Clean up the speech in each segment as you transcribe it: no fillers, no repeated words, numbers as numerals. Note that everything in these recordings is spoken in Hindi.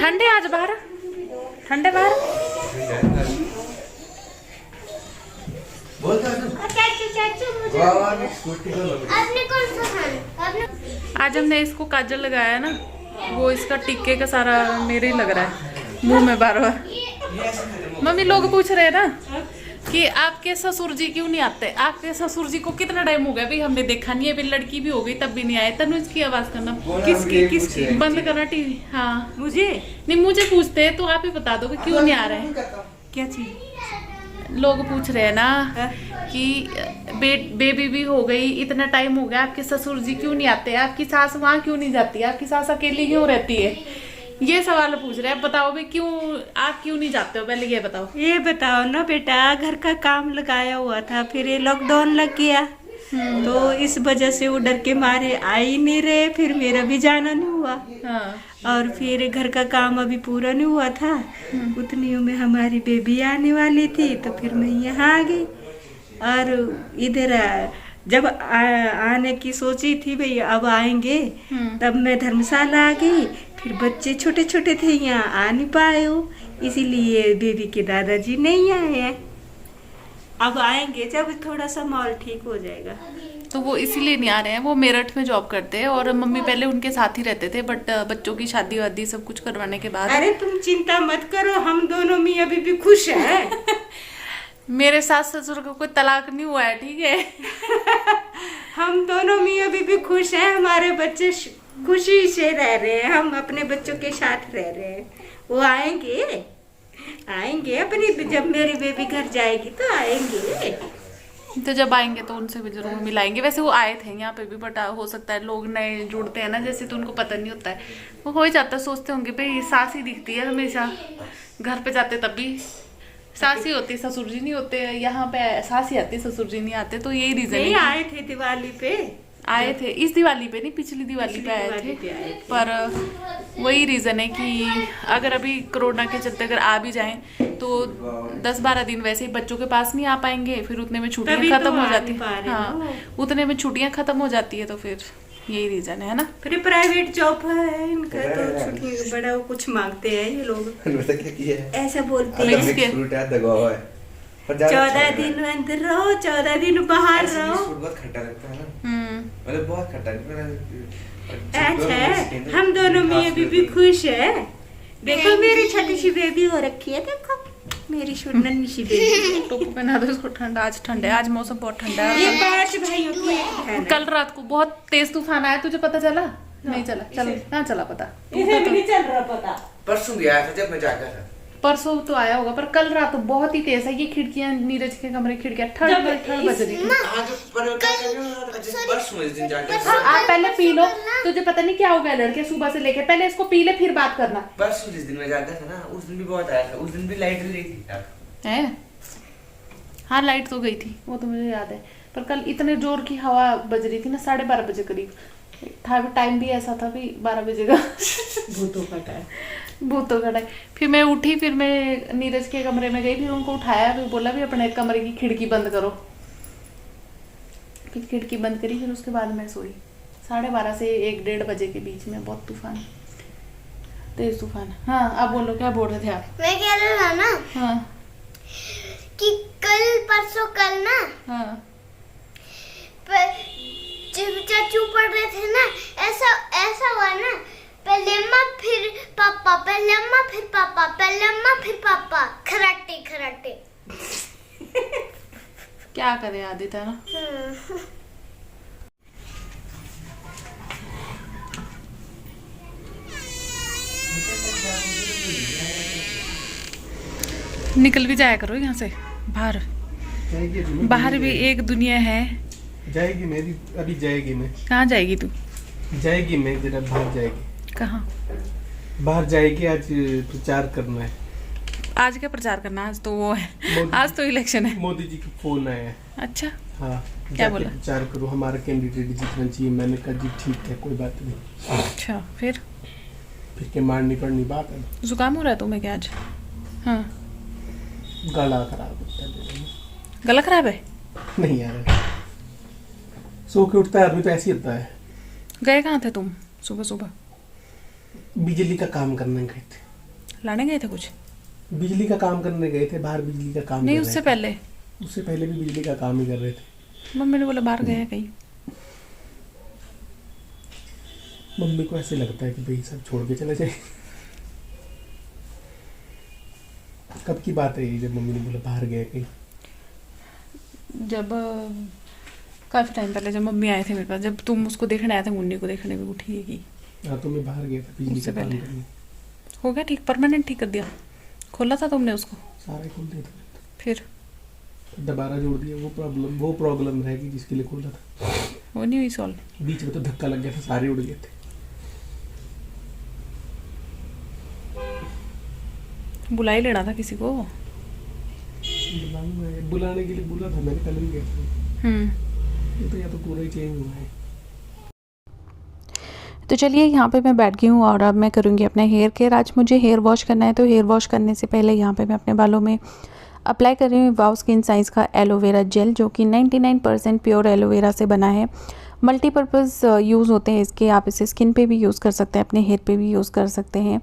ठंडे आज बाहर, ठंडे बाहर। आज हमने इसको काजल लगाया ना, वो इसका टिक्के का सारा मेरे ही लग रहा है मुंह में बार बार। मम्मी लोग पूछ रहे हैं ना कि आपके ससुर जी क्यों नहीं आते, आपके ससुर जी को कितना टाइम हो गया भाई हमने देखा नहीं है, अभी लड़की भी हो गई तब भी नहीं आए। तनुज की आवाज करना। किसकी बंद करना टीवी। हाँ मुझे नहीं, मुझे पूछते हैं तो आप ही बता दो कि क्यों नहीं आ रहे हैं। क्या चीज लोग पूछ रहे हैं ना कि बेबी भी हो गई, इतना टाइम हो गया, आपके ससुर जी क्यों नहीं आते, आपकी सास वहाँ क्यों नहीं जाती, आपकी सास अकेली क्यों रहती है, ये सवाल पूछ रहे हैं। बताओ भाई क्यों, आप क्यों नहीं जाते हो, पहले ये बताओ। ये बताओ ना बेटा, घर का काम लगाया हुआ था, फिर ये लॉकडाउन लग गया तो इस वजह से वो डर के मारे आ ही नहीं रहे, फिर मेरा भी जाना नहीं हुआ। हाँ। और फिर घर का काम अभी पूरा नहीं हुआ था, उतनी में हमारी बेबी आने वाली थी तो फिर मैं यहाँ आ गई। और इधर जब आने की सोची थी भाई अब आएंगे, तब मैं धर्मशाला आ गई। फिर बच्चे छोटे छोटे थे, यहाँ आ नहीं पाए हो, इसीलिए बेबी के दादाजी नहीं आए हैं। अब आएंगे जब थोड़ा सा माहौल ठीक हो जाएगा। तो वो इसीलिए नहीं आ रहे हैं, वो मेरठ में जॉब करते हैं और मम्मी पहले उनके साथ ही रहते थे, बट बच्चों की शादी वादी सब कुछ करवाने के बाद। अरे तुम चिंता मत करो, हम दोनों मियां बीबी खुश हैं। मेरे सास ससुर को कोई तलाक नहीं हुआ है, ठीक है। हम दोनों मियां बीबी खुश हैं, हमारे बच्चे खुशी से रह रहे हैं, हम अपने बच्चों के साथ रह रहे हैं। वो आएंगे अपनी, जब मेरी बेबी घर जाएगी तो आएंगे। तो जब आएंगे तो उनसे भी जरूर मिलाएंगे। वैसे वो आए थे यहाँ पे भी, बट हो सकता है लोग नए जुड़ते हैं ना जैसे, तो उनको पता नहीं होता है, वो हो ही जाता है। सोचते होंगे भाई सास ही दिखती है हमेशा, घर पे जाते तब भी सास ही होती, ससुर जी नहीं होते, यहाँ पे सास ही आती, ससुर जी नहीं आते। तो यही रीजन है। आए थे दिवाली पे, आए थे इस दिवाली पे नहीं, पिछली दिवाली पे आए थे। पर वही रीज़न है कि अगर अभी कोरोना के चलते अगर आ भी जाएं तो 10-12 दिन वैसे ही बच्चों के पास नहीं आ पाएंगे, फिर उतने में छुट्टियां खत्म हो जाती है। हाँ, उतने में छुट्टियां खत्म हो जाती है, तो फिर यही रीज़न है ना। फिर प्राइवेट जॉब है इनका, तो छुट्टी बड़ा वो कुछ मांगते हैं ये लोग, ऐसा बोलते हैं। 14 दिन अंदर रहो, 14 दिन बाहर रहो। बहुत खट्टा लगता है ना, मतलब बहुत खट्टा। अच्छा, हम दोनों मियां बीबी खुश है। देखो मेरी छोटी सी बेबी हो रखी है, देखो मेरी नन्ही सी बेबी। टोपी पहना दो इसको, ठंडा आज ठंडा है, आज मौसम बहुत ठंडा है। ये 5 भाइयों की है। कल रात को बहुत तेज तूफान आया, तुझे पता चला? नहीं चला, चल ना चला पता, इसे भी नहीं चल रहा पता। परसों भी आया था जब मैं जागा था। परसों तो आया होगा, पर कल रात बहुत ही तेज है। ये खिड़कियां, नीरज के कमरे की खिड़कियां ठंड बज रही थी। आप पहले पी लो, तुझे पता नहीं क्या हो गया लड़के सुबह से लेके, पहले इसको पी ले फिर बात करना। परसों जिस दिन मैं जागा था ना, उस दिन भी बहुत आया था, उस दिन भी लाइट गई थी है। हाँ लाइट तो गई थी, वो तो मुझे याद है, पर कल इतने जोर की हवा बज रही थी ना, 12:30 बजे करीब था। टाइम भी ऐसा था भी 12 बजे का। भूतों का टाइम, भूतों का टाइम। फिर मैं उठी, फिर मैं नीरज के कमरे में गई, फिर उनको उठाया, फिर बोला भी अपने कमरे की खिड़की बंद करो। फिर खिड़की बंद करी, फिर उसके बाद मैं सोई। 12:30 से 1-1:30 बजे के बीच में बहुत तूफान, तेज तूफान। हाँ आप बोलो, क्या बोल रहे थे आप? मैं कह रहा था ना, हाँ कि कल परसों कल ना, हाँ जब चाचू पढ़ रहे थे ना, ऐसा हुआ ना, पहले अम्मा फिर पापा, पहले अम्मा फिर पापा, पहले अम्मा फिर पापा, खराटे खराटे। क्या करे आदित्य ना। निकल भी जाया करो यहाँ से बाहर, बाहर भी एक दुनिया है। जाएगी मेरी, अभी जाएगी मैं। कहाँ जाएगी तू? जाएगी मैं जरा बाहर जाएगी। कहाँ बाहर जाएगी? आज प्रचार करना है। आज क्या प्रचार करना? आज तो वो है, आज तो इलेक्शन है। मोदी जी का फोन आया है। अच्छा हाँ, क्या बोला? प्रचार करो, हमारा कैंडिडेट जीतना चाहिए। मैंने कहा जी ठीक है, कोई बात नहीं। अच्छा फिर के मारनी पड़नी बात है। जुकाम हो रहा है तुम्हें क्या आज? हाँ गला खराब होता है। गला खराब है? नहीं यार, सो के उठता है आदमी तो ऐसे ही होता है। गए कहाँ थे तुम सुबह सुबह? बिजली का काम करने गए थे। लाने गए थे कुछ? बिजली का काम करने गए थे बाहर, बिजली का काम नहीं, कर उससे रहे पहले थे। उससे पहले भी बिजली का काम ही कर रहे थे। मम्मी ने बोला बाहर गए हैं कहीं। मम्मी को ऐसे लगता है कि भाई सब छोड़ के चले जाए। कब की बात है ये जब मम्मी ने बोला बाहर गए कहीं? जब काफ़ी टाइम पहले जब मम्मी आए थे मेरे पास, जब तुम उसको देखने आए थे, मुन्नी को देखने में उठी है कि हाँ तो मैं बाहर गया था बिजली उससे का काम पहले। करने। हो गया ठीक, परमानेंट ठीक कर दिया? खोला था तुमने उसको? सारा खोल दिया था, फिर दोबारा जोड़ दिया। वो प्रॉब्लम रह गई जिसके लिए खोला था, वो नहीं हुई सॉल्व? बीच में तो धक्का लग गया था, सारे उड़ गए थे। बुला ही लेना था किसी को। बुलाने के लिए बोला था मैंने, कल भी गया था। ये तो या तो पूरा ही चेंज हुआ है। तो चलिए यहाँ पे मैं बैठ गई हूँ और अब मैं करूँगी अपना हेयर केयर। आज मुझे हेयर वॉश करना है, तो हेयर वॉश करने से पहले यहाँ पे मैं अपने बालों में अप्लाई कर रही हूँ वाव स्किन साइंस का एलोवेरा जेल, जो कि 99% प्योर एलोवेरा से बना है। मल्टीपर्पज़ यूज़ होते हैं इसके, आप इसे स्किन पे भी यूज़ कर सकते हैं, अपने हेयर पे भी यूज़ कर सकते हैं।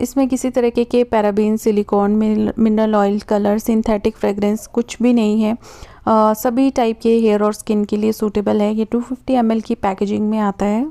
इसमें किसी तरीके के paraben, silicon, mineral oil, colour, synthetic fragrance कुछ भी नहीं है। सभी टाइप के हेयर और स्किन के लिए सूटेबल है। ये 250 ml की पैकेजिंग में आता है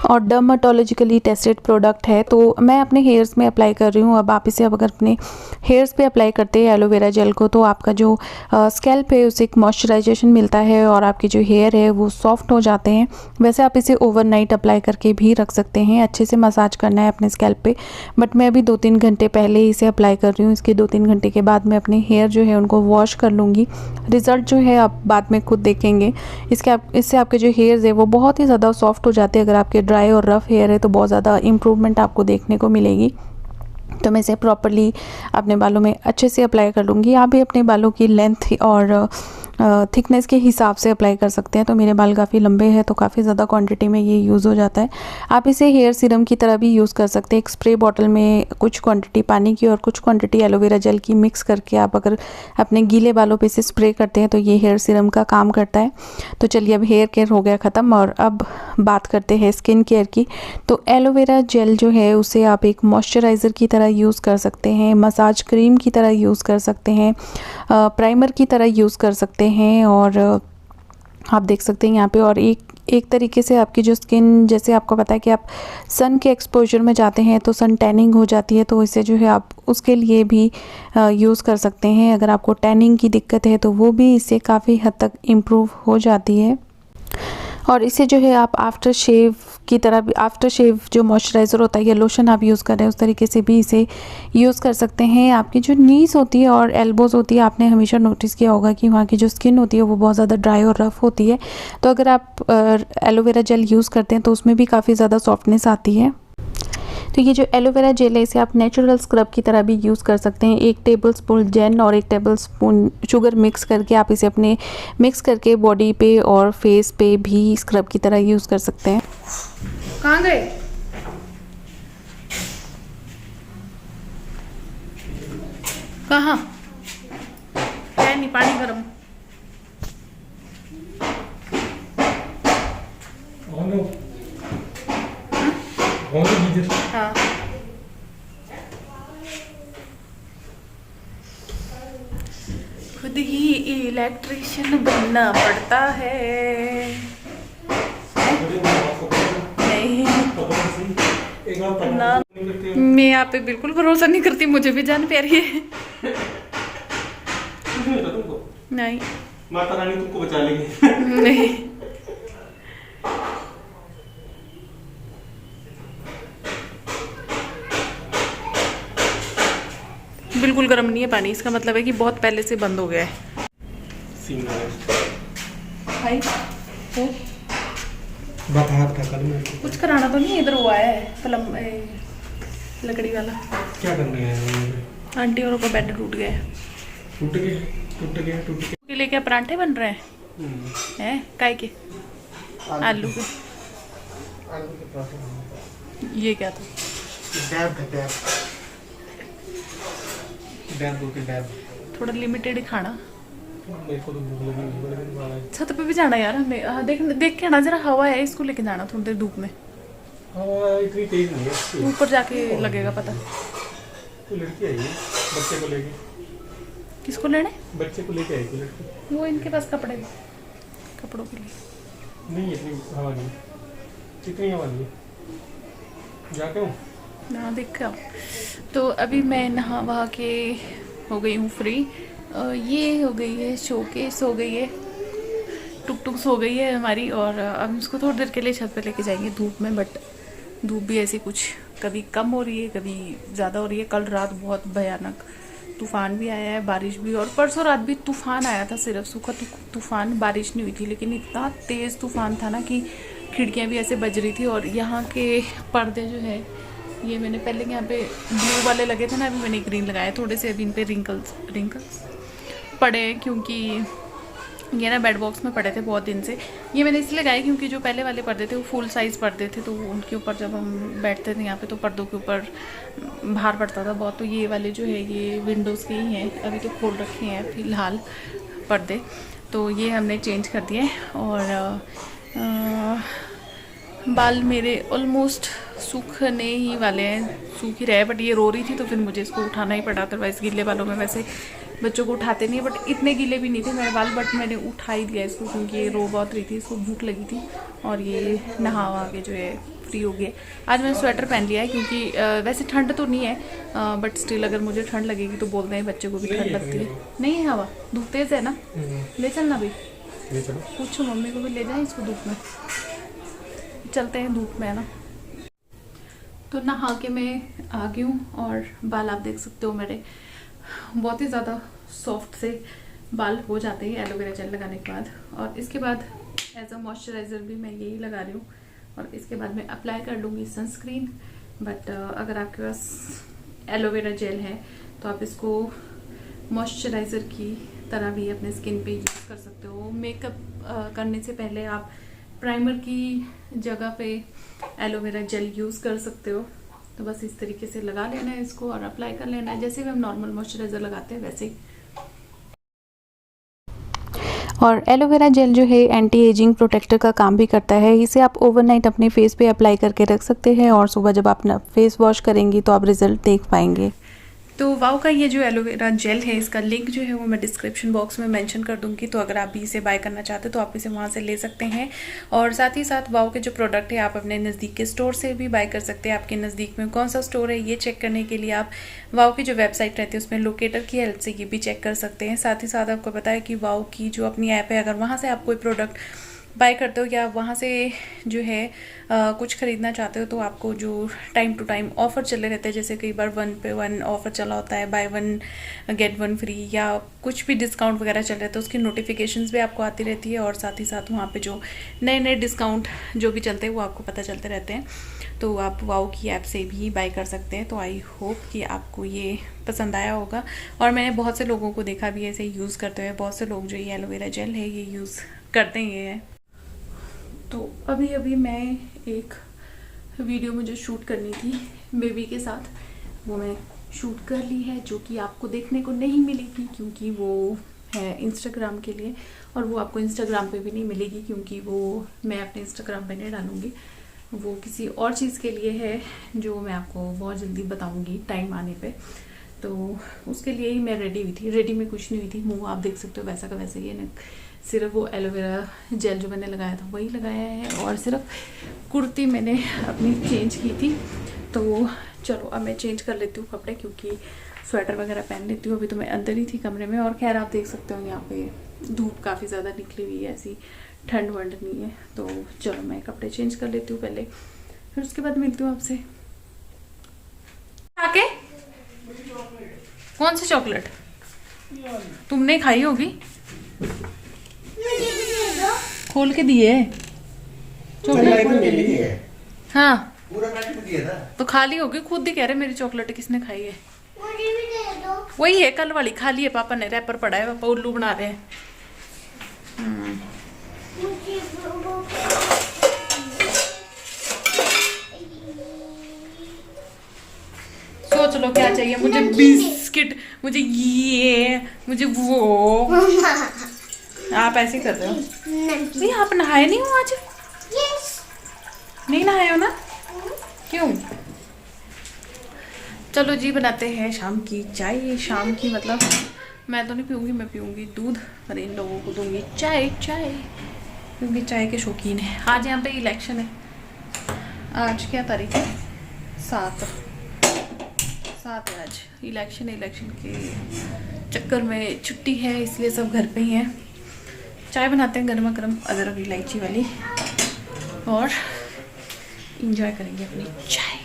और डर्माटोलॉजिकली टेस्टेड प्रोडक्ट है। तो मैं अपने हेयर्स में अप्लाई कर रही हूँ। अब आप इसे अगर अपने हेयर्स पे अप्लाई करते हैं एलोवेरा जेल को, तो आपका जो स्कैल्प है उसे एक मॉइस्चराइजेशन मिलता है और आपके जो हेयर है वो सॉफ्ट हो जाते हैं। वैसे आप इसे ओवरनाइट अप्लाई करके भी रख सकते हैं, अच्छे से मसाज करना है अपने स्कैल्प पे। बट मैं अभी 2-3 घंटे पहले ही इसे अप्लाई कर रही हूँ। इसके 2-3 घंटे के बाद मैं अपने हेयर जो है उनको वॉश कर लूँगी। रिज़ल्ट जो है आप बाद में खुद देखेंगे। इससे आपके जो हेयर्स है वो बहुत ही ज़्यादा सॉफ्ट हो जाते हैं। अगर आपके ड्राई और रफ़ हेयर है तो बहुत ज़्यादा इम्प्रूवमेंट आपको देखने को मिलेगी। तो मैं इसे प्रॉपर्ली अपने बालों में अच्छे से अप्लाई कर लूँगी। आप भी अपने बालों की लेंथ और थिकनेस के हिसाब से अप्लाई कर सकते हैं। तो मेरे बाल काफ़ी लंबे हैं तो काफ़ी ज़्यादा क्वांटिटी में ये यूज़ हो जाता है। आप इसे हेयर सीरम की तरह भी यूज़ कर सकते हैं। एक स्प्रे बॉटल में कुछ क्वांटिटी पानी की और कुछ क्वांटिटी एलोवेरा जेल की मिक्स करके आप अगर अपने गीले बालों पे इसे स्प्रे करते हैं तो ये हेयर सीरम का काम करता है। तो चलिए अब हेयर केयर हो गया ख़त्म और अब बात करते हैं स्किन केयर की। तो एलोवेरा जेल जो है उसे आप एक मॉइस्चराइज़र की तरह यूज़ कर सकते हैं, मसाज क्रीम की तरह यूज़ कर सकते हैं, प्राइमर की तरह यूज़ कर सकते हैं। और आप देख सकते हैं यहाँ पे, और एक तरीके से आपकी जो स्किन, जैसे आपको पता है कि आप सन के एक्सपोजर में जाते हैं तो सन टैनिंग हो जाती है, तो इसे जो है आप उसके लिए भी यूज़ कर सकते हैं। अगर आपको टैनिंग की दिक्कत है तो वो भी इससे काफ़ी हद तक इम्प्रूव हो जाती है। और इसे जो है आप आफ्टर शेव की तरह भी, आफ्टर शेव जो मॉइस्चराइज़र होता है या लोशन आप यूज़ कर रहे हैं उस तरीके से भी इसे यूज़ कर सकते हैं। आपकी जो नीज़ होती है और एल्बोज़ होती है, आपने हमेशा नोटिस किया होगा कि वहाँ की जो स्किन होती है वो बहुत ज़्यादा ड्राई और रफ़ होती है। तो अगर आप एलोवेरा जेल यूज़ करते हैं तो उसमें भी काफ़ी ज़्यादा सॉफ्टनेस आती है। तो ये जो एलोवेरा जेल है इसे आप नेचुरल स्क्रब की तरह भी यूज़ कर सकते हैं। 1 टेबलस्पून जेल और 1 टेबलस्पून शुगर मिक्स करके आप इसे अपने मिक्स करके बॉडी पे और फेस पे भी स्क्रब की तरह यूज़ कर सकते हैं। कहाँ गए? कहाँ? है नहीं, पानी गर्म। हाँ खुद ही इलेक्ट्रिशियन बनना पड़ता है। नहीं ना, मैं यहाँ पे बिल्कुल भरोसा नहीं करती, मुझे भी जान प्यारी है। नहीं माता रानी तुमको बचा लेगी। नहीं, बिल्कुल गर्म नहीं है पानी, इसका मतलब है कि बहुत पहले से बंद हो गया है। भाई तो बता कल में कुछ कराना तो नहीं, इधर हुआ है पलम लकड़ी वाला। क्या करने हैं? आंटी और का बेड टूट गया है। टूट गया के लिए क्या परांठे बन रहे हैं? हैं काय के? आलू के। ये क्या था? डैब थोड़ा लिमिटेड ही खाना। मेरे को तो भूख लगी। छत पे भी जाना यार हमें। देख के आना जरा, हवा है, इसको लेके जाना थोड़ी देर धूप में। हवा इतनी तेज नहीं है। ऊपर जाके लगेगा पता। कोई लड़की आई है बच्चे को लेके। किसको लेने? बच्चे को लेके आई थी लड़की। वो इनके पास कपड़ों के लिए नहीं इतनी हवा नहीं, इतनी हवा नहीं। जाके हूँ ना देखा। तो अभी मैं नहा वहा के हो गई हूँ फ्री। ये हो गई है शोकेस, हो गई है टुक टुक सो गई है हमारी। और अब हम इसको थोड़ी देर के लिए छत पे लेके जाएंगे धूप में। बट धूप भी ऐसी कुछ कभी कम हो रही है कभी ज़्यादा हो रही है। कल रात बहुत भयानक तूफान भी आया है, बारिश भी। और परसों रात भी तूफान आया था, सिर्फ सूखा तूफान, बारिश नहीं हुई थी। लेकिन इतना तेज़ तूफान था ना कि खिड़कियाँ भी ऐसे बज रही थी। और यहाँ के पर्दे जो है ये मैंने पहले यहाँ पे ब्लू वाले लगे थे ना, अभी मैंने ग्रीन लगाए थोड़े से। अभी इन पे रिंकल्स पड़े हैं क्योंकि ये ना बेड बॉक्स में पड़े थे बहुत दिन से। ये मैंने इसलिए लगाए क्योंकि जो पहले वाले पर्दे थे वो फुल साइज़ पर्दे थे, तो उनके ऊपर जब हम बैठते थे यहाँ पे तो पर्दों के ऊपर भार पड़ता था बहुत। तो ये वाले जो है ये विंडोज़ के ही हैं, अभी तो खोल रखे हैं फ़िलहाल पर्दे। तो ये हमने चेंज कर दिए। और बाल मेरे ऑलमोस्ट सूखने ही वाले हैं, सूख ही रहे। बट ये रो रही थी तो फिर मुझे इसको उठाना ही पड़ा। अदरवाइज़ गीले बालों में वैसे बच्चों को उठाते नहीं है, बट इतने गीले भी नहीं थे मेरे बाल। बट मैंने उठा ही दिया इसको क्योंकि ये रो बहुत रही थी, इसको भूख लगी थी। और ये नहा वहा के जो है फ्री हो गया। आज मैंने स्वेटर पहन लिया है क्योंकि वैसे ठंड तो नहीं है, बट स्टिल अगर मुझे ठंड लगेगी तो बोलते हैं बच्चे को भी ठंड लगती है। नहीं है हवा, धूप तेज़ है ना। ले चलना भाई, पूछो मम्मी को भी ले जाए इसको धूप में। चलते हैं धूप में है ना। तो नहा के मैं आ गई हूँ और बाल आप देख सकते हो मेरे बहुत ही ज़्यादा सॉफ्ट से बाल हो जाते हैं एलोवेरा जेल लगाने के बाद। और इसके बाद एज अ मॉइस्चराइज़र भी मैं यही लगा रही हूँ। और इसके बाद मैं अप्लाई कर लूँगी सनस्क्रीन। बट अगर आपके पास एलोवेरा जेल है तो आप इसको मॉइस्चराइज़र की तरह भी अपने स्किन पे यूज़ कर सकते हो। मेकअप करने से पहले आप प्राइमर की जगह पे एलोवेरा जेल यूज़ कर सकते हो। तो बस इस तरीके से लगा लेना है इसको और अप्लाई कर लेना है, जैसे भी हम नॉर्मल मॉइस्चराइज़र लगाते हैं वैसे ही। और एलोवेरा जेल जो है एंटी एजिंग प्रोटेक्टर का काम भी करता है। इसे आप ओवरनाइट अपने फेस पे अप्लाई करके रख सकते हैं और सुबह जब आप अपना फेस वॉश करेंगी तो आप रिजल्ट देख पाएंगे। तो वाव का ये जो एलोवेरा जेल है इसका लिंक जो है वो मैं डिस्क्रिप्शन बॉक्स में मेंशन कर दूंगी। तो अगर आप भी इसे बाय करना चाहते हो तो आप इसे वहाँ से ले सकते हैं। और साथ ही साथ वाव के जो प्रोडक्ट है आप अपने नज़दीक के स्टोर से भी बाय कर सकते हैं। आपके नज़दीक में कौन सा स्टोर है ये चेक करने के लिए आप वाव की जो वेबसाइट रहती है उसमें लोकेटर की हेल्प से ये भी चेक कर सकते हैं। साथ ही साथ आपको पता है कि वाव की जो अपनी ऐप है, अगर वहाँ से आप कोई प्रोडक्ट बाय करते हो या वहाँ से जो है कुछ ख़रीदना चाहते हो तो आपको जो टाइम टू टाइम ऑफ़र चले रहते हैं, जैसे कई बार 1 पे 1 ऑफ़र चला होता है, बाय 1 गेट 1 फ्री या कुछ भी डिस्काउंट वगैरह चल रहा है तो उसकी नोटिफिकेशंस भी आपको आती रहती है। और साथ ही साथ वहाँ पे जो नए नए डिस्काउंट जो भी चलते हैं वो आपको पता चलते रहते हैं। तो आप वाव की ऐप से भी बाय कर सकते हैं। तो आई होप कि आपको ये पसंद आया होगा। और मैंने बहुत से लोगों को देखा भी ऐसे यूज़ करते हुए, बहुत से लोग जो ये एलोवेरा जेल है ये यूज़ करते हैं। तो अभी मैं एक वीडियो मुझे शूट करनी थी बेबी के साथ, वो मैं शूट कर ली है, जो कि आपको देखने को नहीं मिलेगी क्योंकि वो है इंस्टाग्राम के लिए। और वो आपको इंस्टाग्राम पे भी नहीं मिलेगी क्योंकि वो मैं अपने इंस्टाग्राम पे नहीं डालूँगी। वो किसी और चीज़ के लिए है जो मैं आपको बहुत जल्दी बताऊँगी टाइम आने पे। तो उसके लिए ही मैं रेडी हुई थी। रेडी में कुछ नहीं हुई थी, मुँह आप देख सकते हो वैसा का वैसे ही है, सिर्फ वो एलोवेरा जेल जो मैंने लगाया था वही लगाया है। और सिर्फ कुर्ती मैंने अपनी चेंज की थी। तो चलो अब मैं चेंज कर लेती हूँ कपड़े क्योंकि स्वेटर वगैरह पहन लेती हूँ। अभी तो मैं अंदर ही थी कमरे में। और खैर आप देख सकते हो यहाँ पे धूप काफ़ी ज़्यादा निकली हुई है, ऐसी ठंड वंड नहीं है। तो चलो मैं कपड़े चेंज कर लेती हूँ पहले, फिर उसके बाद मिलती हूँ आपसे। आके कौन सी चॉकलेट तुमने खाई होगी? खोल के दिए चॉकलेट? हाँ पूरा पैकेट दिया था तो खाली होगी, खुद ही कह रहे मेरी चॉकलेट किसने खाई है। मुझे भी दे दो। वही है कल वाली, खाली है, पापा ने रैपर पड़ा है, पापा उल्लू बना रहे हैं। मुझे वो सोच लो क्या चाहिए मुझे, बिस्किट, मुझे ये, मुझे वो। आप ऐसे कर रहे हो? नहीं आप नहाए नहीं हो आज? यस। नहीं नहाए हो ना? क्यों? चलो जी, बनाते हैं शाम की चाय। शाम की मतलब मैं तो नहीं पीऊँगी, मैं पीऊँगी दूध और इन लोगों को दूँगी चाय क्योंकि चाय के शौकीन है। आज यहाँ पे इलेक्शन है। आज क्या तारीख है? 7 है आज। इलेक्शन के चक्कर में छुट्टी है, इसलिए सब घर पे ही हैं। चाय बनाते हैं गर्मा गर्म अदरक इलायची वाली और इंजॉय करेंगे अपनी चाय।